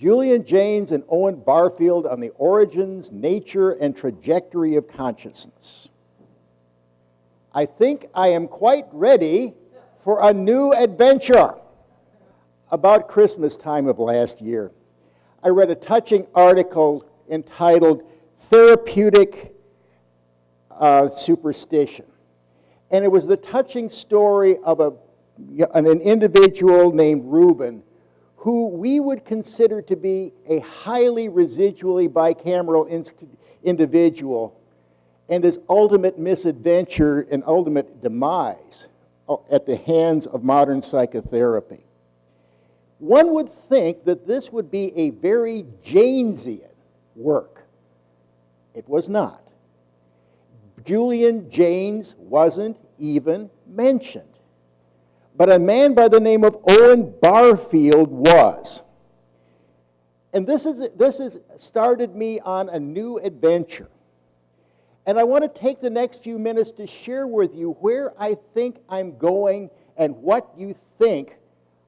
Julian Jaynes and Owen Barfield on the origins, nature, and trajectory of consciousness. I think I am quite ready for a new adventure. About Christmas time of last year, I read a touching article entitled Therapeutic Superstition. And it was the touching story of an individual named Reuben, who we would consider to be a highly residually bicameral individual, and his ultimate misadventure and ultimate demise at the hands of modern psychotherapy. One would think that this would be a very Jaynesian work. It was not. Julian Jaynes wasn't even mentioned. But a man by the name of Owen Barfield was. And this has started me on a new adventure. And I want to take the next few minutes to share with you where I think I'm going and what you think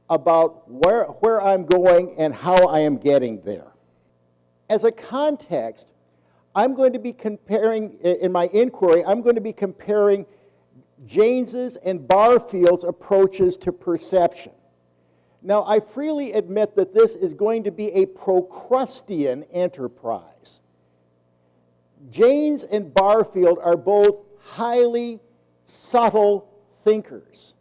about where I'm going and how I am getting there. As a context, I'm going to be comparing, in my inquiry, I'm going to be comparing Jaynes's and Barfield's approaches to perception. Now, I freely admit that this is going to be a Procrustean enterprise. Jaynes and Barfield are both highly subtle thinkers.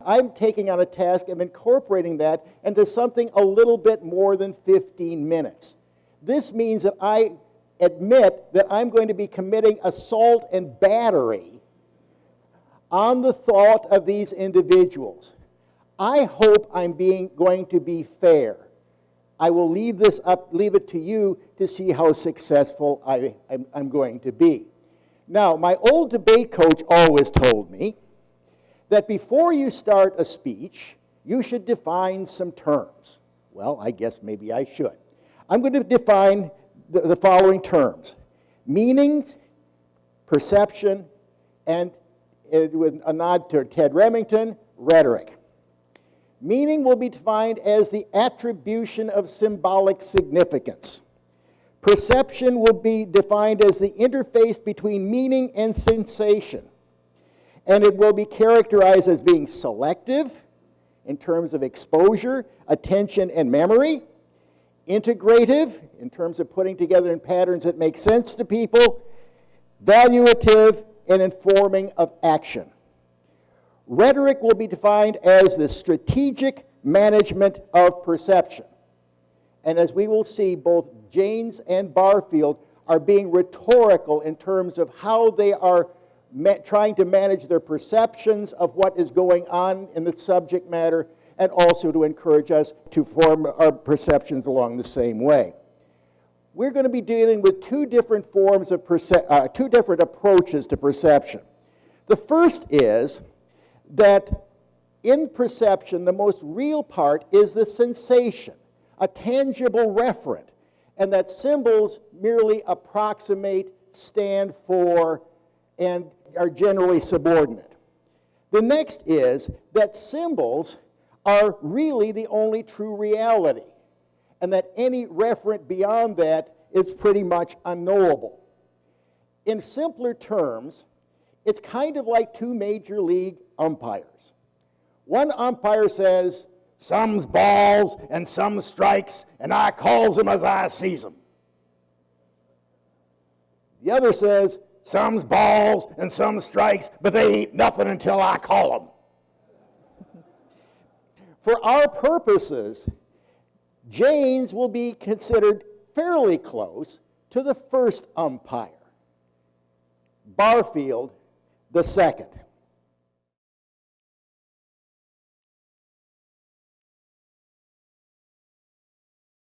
I'm taking on a task of incorporating that into something a little bit more than 15 minutes. This means that I admit that I'm going to be committing assault and battery on the thought of these individuals. I hope I'm going to be fair. I will leave it to you to see how successful I'm going to be. Now, my old debate coach always told me that before you start a speech, you should define some terms. Well, I guess maybe I should. I'm going to define the following terms: meaning, perception, and with a nod to Ted Remington, rhetoric. Meaning will be defined as the attribution of symbolic significance. Perception will be defined as the interface between meaning and sensation. And it will be characterized as being selective in terms of exposure, attention, and memory, integrative in terms of putting together in patterns that make sense to people, valuative, and informing of action. Rhetoric will be defined as the strategic management of perception. And as we will see, both Jaynes and Barfield are being rhetorical in terms of how they are trying to manage their perceptions of what is going on in the subject matter, and also to encourage us to form our perceptions along the same way. We're going to be dealing with two different forms of two different approaches to perception. The first is that in perception, the most real part is the sensation, a tangible referent, and that symbols merely approximate, stand for, and are generally subordinate. The next is that symbols are really the only true reality, and that any referent beyond that is pretty much unknowable. In simpler terms, it's kind of like two major league umpires. One umpire says, "Some's balls and some strikes, and I calls them as I sees them." The other says, "Some's balls and some strikes, but they ain't nothing until I call them." For our purposes, Jaynes will be considered fairly close to the first umpire, Barfield the second.